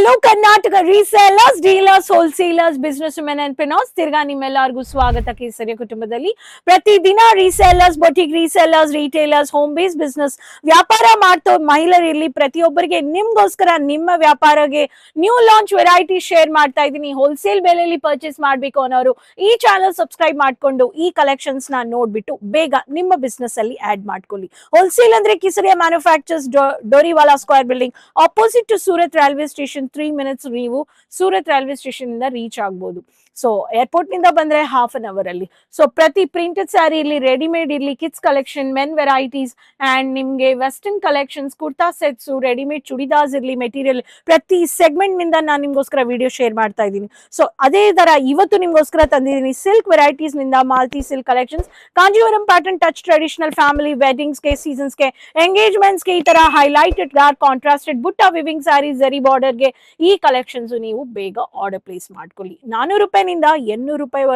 Hello Karnataka resellers, dealers, wholesalers, businessmen and preneurs. ತಿರ್ಗಾ ನಿಮ್ಮೆಲ್ಲರಿಗೂ ಸ್ವಾಗತ ಕೇಸರಿಯ ಕುಟುಂಬದಲ್ಲಿ. ಪ್ರತಿದಿನ resellers, boutique resellers, retailers, home base business ವ್ಯಾಪಾರ ಮಾಡ್ತೋ ಮಹಿಳೆಯರಿರಲಿ ಪ್ರತಿಯೊಬ್ಬರಿಗೆ ನಿಮ್ಗೋಸ್ಕರ ನಿಮ್ಮ ವ್ಯಾಪಾರಕ್ಕೆ ನ್ಯೂ ಲಾಂಚ್ ವೆರೈಟಿ ಶೇರ್ ಮಾಡ್ತಾ ಇದ್ದೀನಿ. ಹೋಲ್ಸೇಲ್ ಬೆಲೆಯಲ್ಲಿ ಪರ್ಚೇಸ್ ಮಾಡಬೇಕು ಅನ್ನೋರು ಈ ಚಾನಲ್ ಸಬ್ಸ್ಕ್ರೈಬ್ ಮಾಡ್ಕೊಂಡು ಈ ಕಲೆಕ್ಷನ್ಸ್ ನ ನೋಡ್ಬಿಟ್ಟು ಬೇಗ ನಿಮ್ಮ ಬಿಸ್ನೆಸ್ ಅಲ್ಲಿ ಆಡ್ ಮಾಡ್ಕೊಳ್ಳಿ. ಹೋಲ್ಸೇಲ್ ಅಂದ್ರೆ Kesariya manufacturers, Doriwala square building opposite to Surat railway station. 3 minutes ನೀವು ಸೂರತ್ ರೈಲ್ವೆ ಸ್ಟೇಷನ್ ಇಂದ ರೀಚ್ ಆಗ್ಬೋದು. ಸೊ ಏರ್ಪೋರ್ಟ್ ನಿಂದ ಬಂದ್ರೆ ಹಾಫ್ ಅನ್ ಅವರ್ ಅಲ್ಲಿ. ಸೊ ಪ್ರತಿ ಪ್ರಿಂಟೆಡ್ ಸ್ಯಾರಿ ಇರ್ಲಿ, ರೆಡಿಮೇಡ್ ಇರ್ಲಿ, kids collection, men varieties and ನಿಮ್ಗೆ western collections, kurta sets, readymade churidars ಇರ್ಲಿ, ಮೆಟೀರಿಯಲ್ ಪ್ರತಿ ಸೆಗ್ಮೆಂಟ್ ನಿಂದ ನಾನು ನಿಮ್ಗೋಸ್ಕರ ವಿಡಿಯೋ ಶೇರ್ ಮಾಡ್ತಾ ಇದ್ದೀನಿ. ಸೊ ಅದೇ ತರ ಇವತ್ತು ನಿಮ್ಗೋಸ್ಕರ ತಂದಿದ್ದೀನಿ ಸಿಲ್ಕ್ ವೆರೈಟೀಸ್ ನಿಂದ ಮಾಲ್ತಿ silk collections, Kanjeevaram pattern, touch traditional, family ವೆಡ್ಡಿಂಗ್ಸ್ಗೆ, ಸೀಸನ್ಸ್ಗೆ, ಎಂಗೇಜ್ಮೆಂಟ್ಸ್ಗೆ ಈ ತರ ಹೈಲೈಟೆಡ್ ಡಾರ್ಕ್ ಕಾಂಟ್ರಾಸ್ಟೆಡ್ ಬುಟ್ಟ ವಿವಿಂಗ್ ಸ್ಯಾರೀಸ್, ಜರಿ ಬಾರ್ಡರ್ಗೆ ಈ ಕಲೆಕ್ಷನ್ಸ್ ನೀವು ಬೇಗ ಆರ್ಡರ್ ಪ್ಲೇಸ್ ಮಾಡ್ಕೊಳ್ಳಿ. 400 ರೂಪಾಯಿನಿಂದ 800 ರೂಪಾಯಿ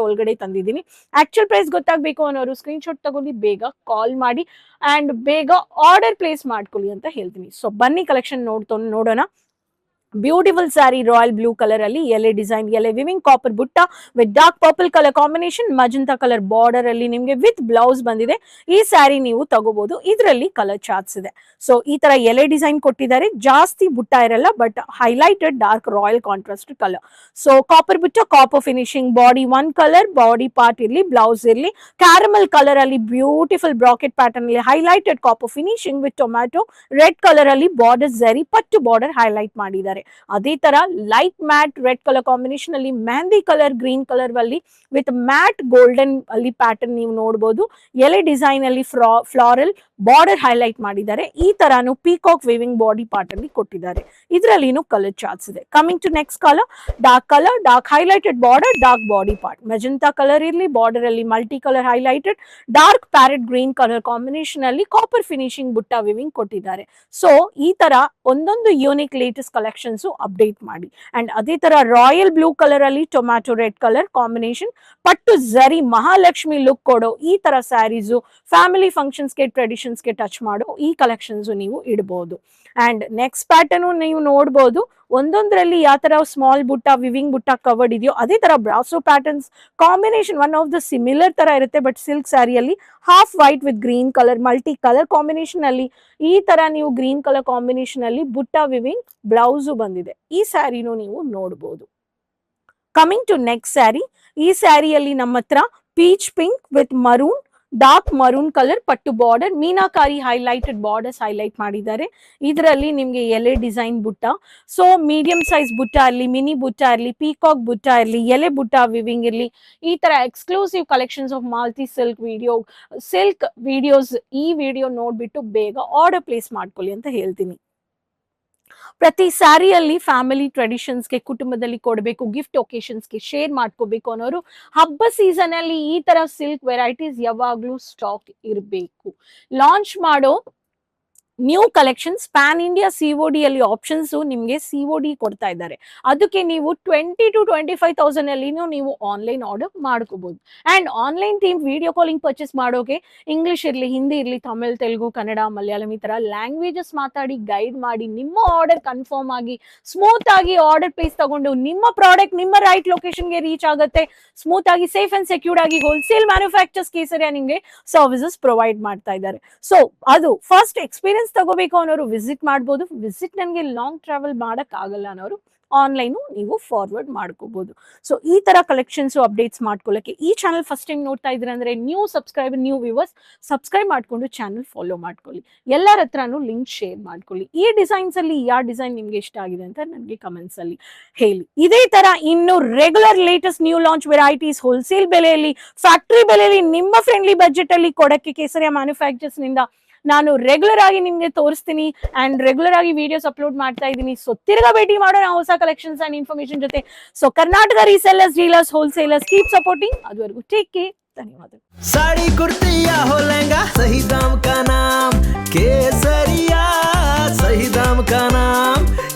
ಒಳಗಡೆ ತಂದಿದ್ದೀನಿ. ಆಕ್ಚುಲ್ ಪ್ರೈಸ್ ಗೊತ್ತಾಗಬೇಕು ಅನ್ನೋರು ಸ್ಕ್ರೀನ್ ಶಾಟ್ ತಗೊಂಡು ಬೇಗ ಕಾಲ್ ಮಾಡಿ ಅಂಡ್ ಬೇಗ ಆರ್ಡರ್ ಪ್ಲೇಸ್ ಮಾಡ್ಕೊಳ್ಳಿ ಅಂತ ಹೇಳ್ತೀನಿ. ಸೊ ಬನ್ನಿ ಕಲೆಕ್ಷನ್ ನೋಡೋಣ. Beautiful sari royal blue colour ಅಲ್ಲಿ ಎಲೆ ಡಿಸೈನ್, ಎಲೆ ವಿವಿಂಗ್ ಕಾಪರ್ ಬುಟ್ಟ with dark purple colour combination, magenta colour border ಅಲ್ಲಿ ನಿಮ್ಗೆ ವಿತ್ ಬ್ಲೌಸ್ ಬಂದಿದೆ. ಈ ಸ್ಯಾರಿ ನೀವು ತಗೋಬಹುದು. ಇದರಲ್ಲಿ ಕಲರ್ ಚಾರ್ಟ್ಸ್ ಇದೆ. ಸೊ ಈ ತರ ಎಲೆ ಡಿಸೈನ್ ಕೊಟ್ಟಿದ್ದಾರೆ. ಜಾಸ್ತಿ ಬುಟ್ಟ ಇರಲ್ಲ, but highlighted dark royal contrast colour. So copper ಬುಟ್ಟ, copper finishing, body one colour, body part ಇರ್ಲಿ, ಬ್ಲೌಸ್ ಇರ್ಲಿ ಕ್ಯಾರಮಲ್ ಕಲರ್ ಅಲ್ಲಿ ಬ್ಯೂಟಿಫುಲ್ ಬ್ರಾಕೆಟ್ ಪ್ಯಾಟರ್ನ್ ಅಲ್ಲಿ highlighted copper finishing with tomato red colour ಅಲ್ಲಿ ಬಾರ್ಡರ್ ಜರಿ ಪಟ್ಟು ಬಾರ್ಡರ್ ಹೈಲೈಟ್ ಮಾಡಿದ್ದಾರೆ. ಅದೇ ತರ light matte red colour combination ಅಲ್ಲಿ ಮೆಹಂದಿ ಕಲರ್ ಗ್ರೀನ್ ಕಲರ್ ಅಲ್ಲಿ ವಿತ್ ಮ್ಯಾಟ್ ಗೋಲ್ಡನ್ ಅಲ್ಲಿ ಪ್ಯಾಟರ್ನ್ ನೀವು ನೋಡಬಹುದು. ಎಲೆ ಡಿಸೈನ್ ಅಲ್ಲಿ ಫ್ಲಾರಲ್ ಬಾರ್ಡರ್ ಹೈಲೈಟ್ ಮಾಡಿದ್ದಾರೆ. ಈ ತರಾನು ಪೀಕಾಕ್ ವಿವಿಂಗ್ ಬಾಡಿ ಪಾರ್ಟ್ ಅಲ್ಲಿ ಕೊಟ್ಟಿದ್ದಾರೆ. ಇದರಲ್ಲಿನೂ ಕಲರ್ ಚಾರ್ಟ್ಸ್ ಇದೆ. Coming to next colour, dark highlighted border, dark body part, magenta colour ಇರ್ಲಿ, ಬಾರ್ಡರ್ ಅಲ್ಲಿ multi colour highlighted dark parrot green colour combination ಅಲ್ಲಿ ಕಾಪರ್ ಫಿನಿಶಿಂಗ್ ಬುಟ್ಟ ವಿವಿಂಗ್ ಕೊಟ್ಟಿದ್ದಾರೆ. ಸೊ ಈ ತರ ಒಂದೊಂದು ಯೂನಿಕ್ ಲೇಟೆಸ್ಟ್ ಕಲೆಕ್ಷನ್ ಅಪ್ಡೇಟ್ ಮಾಡಿ. ಅಂಡ್ ಅದೇ ತರ ರಾಯಲ್ ಬ್ಲೂ ಕಲರ್ ಅಲ್ಲಿ ಟೊಮ್ಯಾಟೊ ರೆಡ್ ಕಲರ್ ಕಾಂಬಿನೇಷನ್ ಪಟ್ಟು ಜರಿ ಮಹಾಲಕ್ಷ್ಮಿ ಲುಕ್ ಕೊಡೋ ಈ ತರ ಸ್ಯಾರೀಸು ಫ್ಯಾಮಿಲಿ ಫಂಕ್ಷನ್ಸ್ಗೆ ಟ್ರೆಡಿಷನ್ಸ್ಗೆ ಟಚ್ ಮಾಡೋ ಈ ಕಲೆಕ್ಷನ್ಸ್ ನೀವು ಇಡಬಹುದು. ಅಂಡ್ ನೆಕ್ಸ್ಟ್ ಪ್ಯಾಟರ್ನ್ ನೀವು ನೋಡಬಹುದು. ಒಂದೊಂದರಲ್ಲಿ ಯಾವ ತರ ಸ್ಮಾಲ್ ಬುಟ್ಟ ವಿವಿಂಗ್ ಬುಟ್ಟ ಕವರ್ಡ್ ಇದೆಯೋ ಅದೇ ತರ ಬ್ರಾಸೋ patterns combination one of the similar ತರ ಇರುತ್ತೆ. ಬಟ್ ಸಿಲ್ಕ್ ಸ್ಯಾರಿಯಲ್ಲಿ half white with green colour multi colour combination ಅಲ್ಲಿ ಈ ತರ ನೀವು ಗ್ರೀನ್ ಕಲರ್ ಕಾಂಬಿನೇಷನ್ ಅಲ್ಲಿ ಬುಟ್ಟ ವಿವಿಂಗ್ ಬ್ಲೌಸು ಬಂದಿದೆ. ಈ ಸ್ಯಾರಿನೂ ನೀವು ನೋಡಬಹುದು. Coming to next sari. ಈ ಸ್ಯಾರಿಯಲ್ಲಿ ನಮ್ಮ ಹತ್ರ peach pink with maroon, dark maroon colour ಪಟ್ಟು border, meenakari highlighted borders highlight ಮಾಡಿದ್ದಾರೆ. ಇದರಲ್ಲಿ ನಿಮ್ಗೆ ಎಲೆ ಡಿಸೈನ್ ಬುಟ್ಟ, ಸೊ ಮೀಡಿಯಂ ಸೈಜ್ ಬುಟ್ಟ ಇರಲಿ, ಮಿನಿ ಬುಟ್ಟ ಇರಲಿ, ಪೀಕಾಕ್ ಬುಟ್ಟ ಇರಲಿ, ಎಲೆ ಬುಟ್ಟ ವಿವಿಂಗ್ ಇರಲಿ, ಈ ತರ exclusive collections of Malti silk videos ಈ ವಿಡಿಯೋ ನೋಡ್ಬಿಟ್ಟು ಬೇಗ ಆರ್ಡರ್ ಪ್ಲೇಸ್ ಮಾಡ್ಕೊಳ್ಳಿ ಅಂತ ಹೇಳ್ತೀನಿ. ಪ್ರತಿ ಸ್ಯಾರಿಯಲ್ಲಿ ಫ್ಯಾಮಿಲಿ ಟ್ರೆಡಿಷನ್ಸ್ಗೆ ಕುಟುಂಬದಲ್ಲಿ ಕೊಡಬೇಕು, ಗಿಫ್ಟ್ ಒಕೇಶನ್ಸ್ಗೆ ಶೇರ್ ಮಾಡ್ಕೋಬೇಕು ಅನ್ನೋರು ಹಬ್ಬ ಸೀಸನ್ ಅಲ್ಲಿ ಈ ತರ ಸಿಲ್ಕ್ ವೆರೈಟೀಸ್ ಯಾವಾಗ್ಲೂ ಸ್ಟಾಕ್ ಇರಬೇಕು. ಲಾಂಚ್ ಮಾಡೋ new collections PAN India COD ಅಲ್ಲಿ ಆಪ್ಷನ್ಸ್ ನಿಮ್ಗೆ ಸಿಒಡಿ ಕೊಡ್ತಾ ಇದ್ದಾರೆ. ಅದಕ್ಕೆ ನೀವು 20,000 to 25,000 ಅಲ್ಲಿ ನೀವು ಆನ್ಲೈನ್ ಆರ್ಡರ್ ಮಾಡ್ಕೋಬಹುದು. And online team video calling purchase ಮಾಡೋಕೆ ಇಂಗ್ಲಿಷ್ ಇರ್ಲಿ, ಹಿಂದಿ ಇರ್ಲಿ, ತಮಿಳ್, ತೆಲುಗು, ಕನ್ನಡ, ಮಲಯಾಳಂ ಈ ತರ ಲ್ಯಾಂಗ್ವೇಜಸ್ ಮಾತಾಡಿ ಗೈಡ್ ಮಾಡಿ ನಿಮ್ಮ ಆರ್ಡರ್ ಕನ್ಫರ್ಮ್ ಆಗಿ ಸ್ಮೂತ್ ಆಗಿ ಆರ್ಡರ್ ಪ್ಲೇಸ್ ತಗೊಂಡು ನಿಮ್ಮ ಪ್ರಾಡಕ್ಟ್ ನಿಮ್ಮ ರೈಟ್ ಲೊಕೇಶನ್ಗೆ ರೀಚ್ ಆಗುತ್ತೆ. ಸ್ಮೂತ್ ಆಗಿ ಸೇಫ್ ಅಂಡ್ ಸೆಕ್ಯೂರ್ಡ್ ಆಗಿ ಹೋಲ್ಸೇಲ್ ಮ್ಯಾನುಫ್ಯಾಕ್ಚರ್ಸ್ ಕೇಸರಿಯ ನಿಮ್ಗೆ ಸರ್ವಿಸಸ್ ಪ್ರೊವೈಡ್ ಮಾಡ್ತಾ ಇದ್ದಾರೆ. ಸೊ ಅದು ಫಸ್ಟ್ ಎಕ್ಸ್ಪೀರಿಯನ್ಸ್ ತಗೋಬೇಕು ಅನ್ನೋರು ವಿಸಿಟ್ ಮಾಡಬಹುದು. ವಿಸಿಟ್ ನನಗೆ ಲಾಂಗ್ ಟ್ರಾವೆಲ್ ಮಾಡಕ್ ಆಗಲ್ಲ ಅನ್ನೋರು ಆನ್ಲೈನ್ ನೀವು ಫಾರ್ವರ್ಡ್ ಮಾಡ್ಕೋಬಹುದು. ಸೊ ಈ ತರ ಕಲೆಕ್ಷನ್ಸ್ ಅಪ್ಡೇಟ್ಸ್ ಮಾಡ್ಕೊಳ್ಳಕ್ಕೆ ಈ ಚಾನಲ್ ಫಸ್ಟ್ ಟೈಮ್ ನೋಡ್ತಾ ಇದ್ರೆ ಅಂದ್ರೆ new subscriber, new viewers subscribe ಮಾಡ್ಕೊಂಡು ಚಾನಲ್ ಫಾಲೋ ಮಾಡ್ಕೊಳ್ಳಿ. ಎಲ್ಲರ ಹತ್ರನೂ ಲಿಂಕ್ ಶೇರ್ ಮಾಡ್ಕೊಳ್ಳಿ. ಈ ಡಿಸೈನ್ಸ್ ಅಲ್ಲಿ ಯಾವ ಡಿಸೈನ್ ನಿಮ್ಗೆ ಇಷ್ಟ ಆಗಿದೆ ಅಂತ ನನಗೆ ಕಮೆಂಟ್ಸ್ ಅಲ್ಲಿ ಹೇಳಿ. ಇದೇ ತರ ಇನ್ನು regular latest new launch varieties wholesale ಬೆಲೆಯಲ್ಲಿ, ಫ್ಯಾಕ್ಟರಿ ಬೆಲೆಯಲ್ಲಿ, ನಿಮ್ಮ ಫ್ರೆಂಡ್ಲಿ ಬಜೆಟ್ ಅಲ್ಲಿ ಕೊಡಕ್ಕೆ ಕೇಸರಿಯ ಮ್ಯಾನುಫ್ಯಾಕ್ಚರ್ಸ್ ನಿಂದ ನಾನು ರೆಗ್ಯುಲರ್ ಆಗಿ ನಿಮ್ಗೆ ತೋರಿಸ್ತೀನಿ ಅಂಡ್ ರೆಗ್ಯುಲರ್ ಆಗಿ ವಿಡಿಯೋಸ್ ಅಪ್ಲೋಡ್ ಮಾಡ್ತಾ ಇದ್ದೀನಿ. ಸೊ ತಿರ್ಗಾ ಭೇಟಿ ಮಾಡೋಣ ಹೊಸ ಕಲೆಕ್ಷನ್ಸ್ ಅಂಡ್ ಇನ್ಫಾರ್ಮೇಶನ್ ಜೊತೆ. So Karnataka resellers, dealers, wholesalers keep supporting. ಅದುವರೆಗೂ ಟೇಕ್ ಕೇರ್. ಧನ್ಯವಾದ. साड़ी कुर्ती या हो लहंगा, सही दाम का नाम केसरिया, सही दाम का नाम